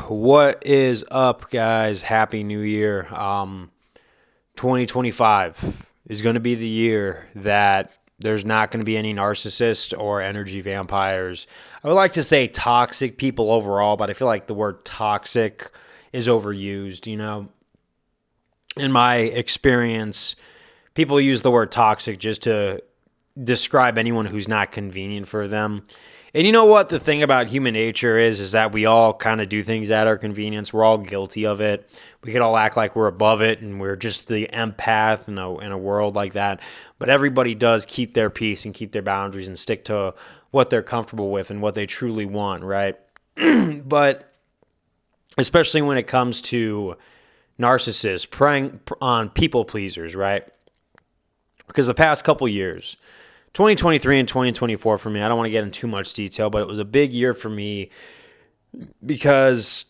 What is up, guys? Happy New Year. 2025 is going to be the year that there's not going to be any narcissists or energy vampires. I would like to say toxic people overall, but I feel like the word toxic is overused. In my experience, people use the word toxic just to describe anyone who's not convenient for them. And you know what the thing about human nature is that we all kind of do things at our convenience. We're all guilty of it. We could all act like we're above it and we're just the empath in a world like that. But everybody does keep their peace and keep their boundaries and stick to what they're comfortable with and what they truly want, right? But especially when it comes to narcissists, preying on people pleasers, right? Because the past couple years, 2023 and 2024 for me, I don't want to get into too much detail, but it was a big year for me because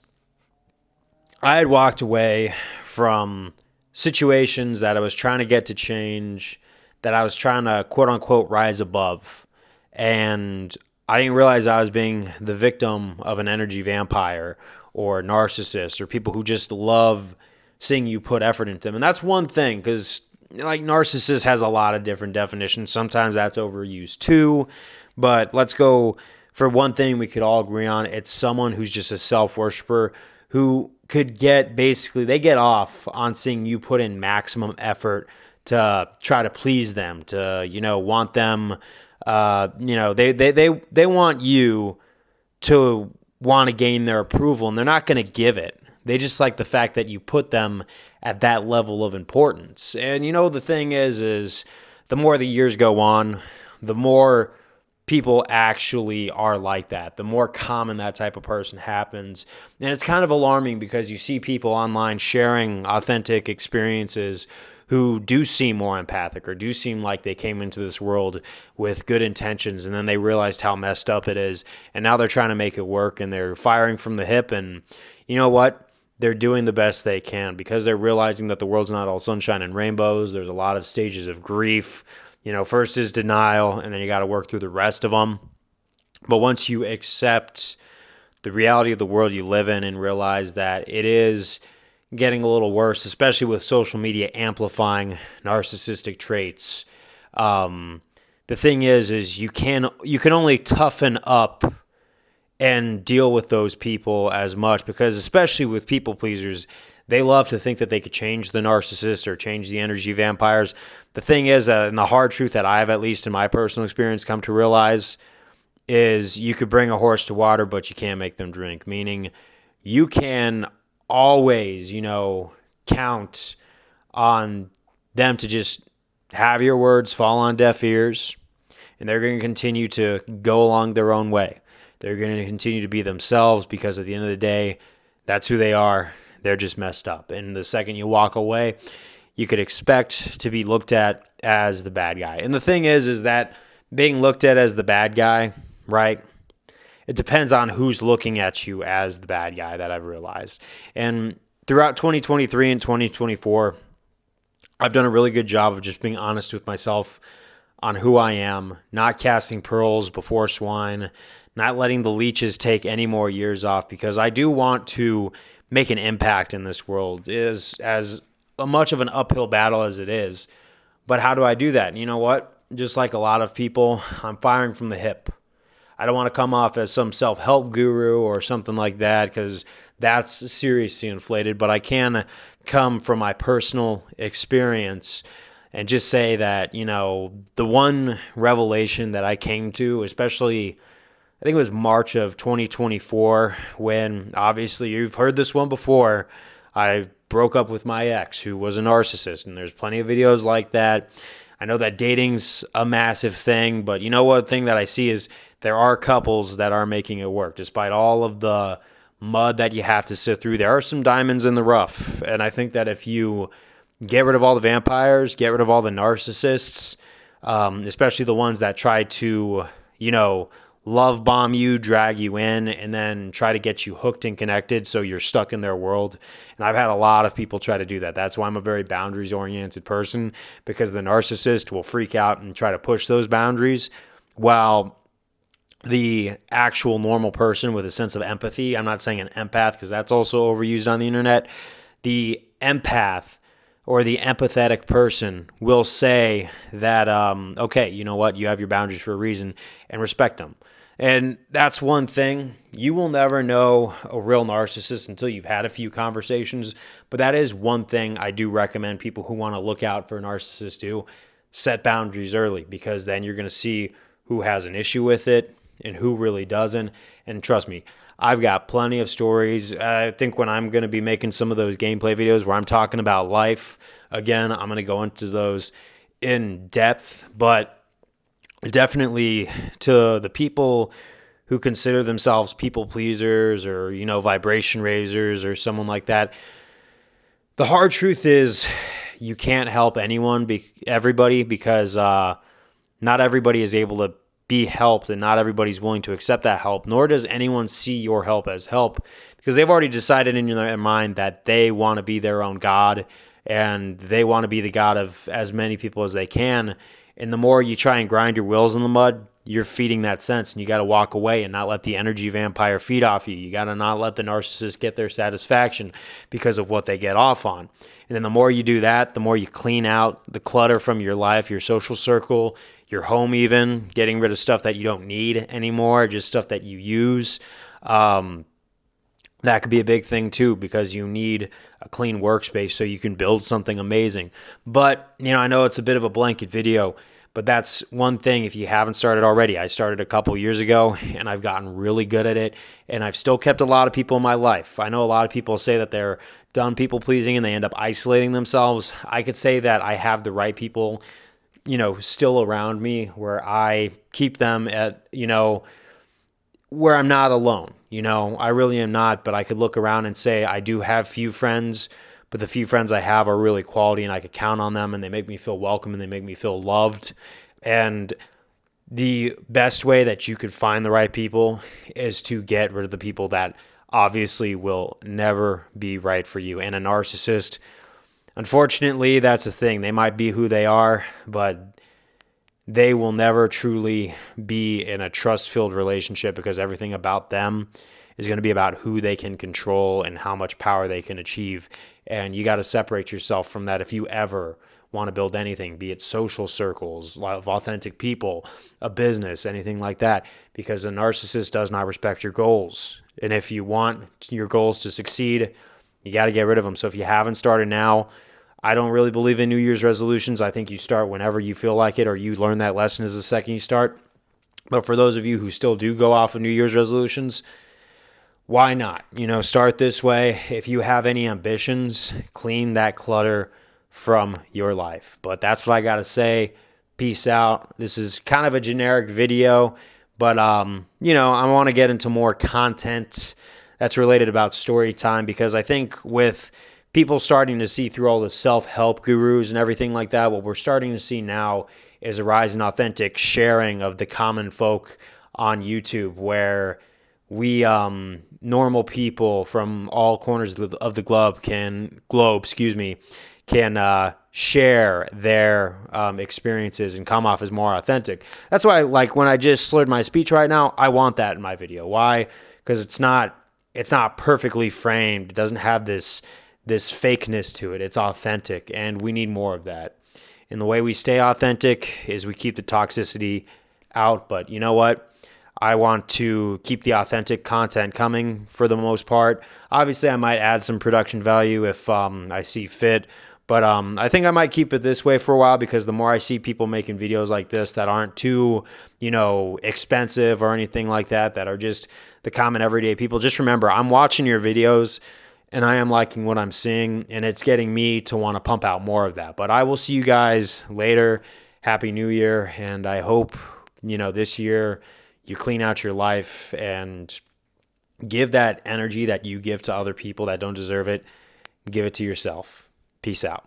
I had walked away from situations that I was trying to get to change, that I was trying to quote unquote rise above. And I didn't realize I was being the victim of an energy vampire or narcissist or people who just love seeing you put effort into them. And that's one thing, because like narcissist has a lot of different definitions. Sometimes that's overused too. But let's go for one thing we could all agree on. It's someone who's just a self-worshiper who could they get off on seeing you put in maximum effort to try to please them, to, want them, they want you to want to gain their approval, and they're not going to give it. They just like the fact that you put them at that level of importance. And the thing is the more the years go on, the more people actually are like that, the more common that type of person happens. And it's kind of alarming because you see people online sharing authentic experiences who do seem more empathic or do seem like they came into this world with good intentions, and then they realized how messed up it is, and now they're trying to make it work, and they're firing from the hip. And you know what? They're doing the best they can because they're realizing that the world's not all sunshine and rainbows. There's a lot of stages of grief. First is denial, and then you got to work through the rest of them. But once you accept the reality of the world you live in and realize that it is getting a little worse, especially with social media amplifying narcissistic traits, the thing is you can only toughen up and deal with those people as much, because especially with people pleasers, they love to think that they could change the narcissist or change the energy vampires. The thing is, and the hard truth that I've, at least in my personal experience, come to realize is you could bring a horse to water, but you can't make them drink. Meaning you can always, count on them to just have your words fall on deaf ears, and they're going to continue to go along their own way. They're going to continue to be themselves because at the end of the day, that's who they are. They're just messed up. And the second you walk away, you could expect to be looked at as the bad guy. And the thing is that being looked at as the bad guy, right? It depends on who's looking at you as the bad guy, that I've realized. And throughout 2023 and 2024, I've done a really good job of just being honest with myself on who I am, not casting pearls before swine, not letting the leeches take any more years off, because I do want to make an impact in this world, is as much of an uphill battle as it is. But how do I do that? And you know what? Just like a lot of people, I'm firing from the hip. I don't want to come off as some self-help guru or something like that, because that's seriously inflated. But I can come from my personal experience and just say that, the one revelation that I came to, especially I think it was March of 2024, when obviously you've heard this one before, I broke up with my ex who was a narcissist, and there's plenty of videos like that. I know that dating's a massive thing, but what thing that I see is there are couples that are making it work. Despite all of the mud that you have to sift through, there are some diamonds in the rough. And I think that if you get rid of all the vampires, get rid of all the narcissists, especially the ones that try to, love bomb you, drag you in, and then try to get you hooked and connected so you're stuck in their world. And I've had a lot of people try to do that. That's why I'm a very boundaries-oriented person, because the narcissist will freak out and try to push those boundaries, while the actual normal person with a sense of empathy. I'm not saying an empath because that's also overused on the internet. The empath or the empathetic person will say that, okay, you know what, you have your boundaries for a reason, and respect them. And that's one thing. You will never know a real narcissist until you've had a few conversations. But that is one thing I do recommend people who want to look out for a narcissist do. Set boundaries early, because then you're going to see who has an issue with it and who really doesn't. And trust me, I've got plenty of stories. I think when I'm going to be making some of those gameplay videos where I'm talking about life, again, I'm going to go into those in depth. But definitely to the people who consider themselves people pleasers or, vibration raisers or someone like that, the hard truth is you can't help everybody, because not everybody is able to be helped, and not everybody's willing to accept that help, nor does anyone see your help as help, because they've already decided in their mind that they want to be their own God, and they want to be the God of as many people as they can. And the more you try and grind your wheels in the mud, you're feeding that sense, and you got to walk away and not let the energy vampire feed off you. You got to not let the narcissist get their satisfaction because of what they get off on. And then the more you do that, the more you clean out the clutter from your life, your social circle, your home even, getting rid of stuff that you don't need anymore, just stuff that you use. That could be a big thing too, because you need a clean workspace so you can build something amazing. But, I know it's a bit of a blanket video, but that's one thing if you haven't started already. I started a couple years ago, and I've gotten really good at it, and I've still kept a lot of people in my life. I know a lot of people say that they're done people pleasing and they end up isolating themselves. I could say that I have the right people, still around me, where I keep them at, where I'm not alone. I really am not, but I could look around and say I do have few friends, but the few friends I have are really quality, and I could count on them, and they make me feel welcome, and they make me feel loved. And the best way that you could find the right people is to get rid of the people that obviously will never be right for you. And a narcissist, unfortunately, that's a thing. They might be who they are, but they will never truly be in a trust-filled relationship, because everything about them is going to be about who they can control and how much power they can achieve. And you got to separate yourself from that if you ever want to build anything, be it social circles, of authentic people, a business, anything like that, because a narcissist does not respect your goals. And if you want your goals to succeed, you got to get rid of them. So if you haven't started now, I don't really believe in New Year's resolutions. I think you start whenever you feel like it, or you learn that lesson is the second you start. But for those of you who still do go off of New Year's resolutions, why not? Start this way. If you have any ambitions, clean that clutter from your life. But that's what I got to say. Peace out. This is kind of a generic video, but I want to get into more content that's related about story time, because I think with people starting to see through all the self-help gurus and everything like that, what we're starting to see now is a rise in authentic sharing of the common folk on YouTube, where we normal people from all corners of the globe can share their experiences and come off as more authentic. That's why, like, when I just slurred my speech right now, I want that in my video. Why? Because it's not perfectly framed. It doesn't have this fakeness to it. It's authentic, and we need more of that. And the way we stay authentic is we keep the toxicity out. But you know what? I want to keep the authentic content coming for the most part. Obviously, I might add some production value if I see fit. But I think I might keep it this way for a while, because the more I see people making videos like this that aren't too, expensive or anything like that, that are just the common everyday people, just remember, I'm watching your videos and I am liking what I'm seeing, and it's getting me to want to pump out more of that. But I will see you guys later. Happy New Year, and I hope, this year you clean out your life and give that energy that you give to other people that don't deserve it, give it to yourself. Peace out.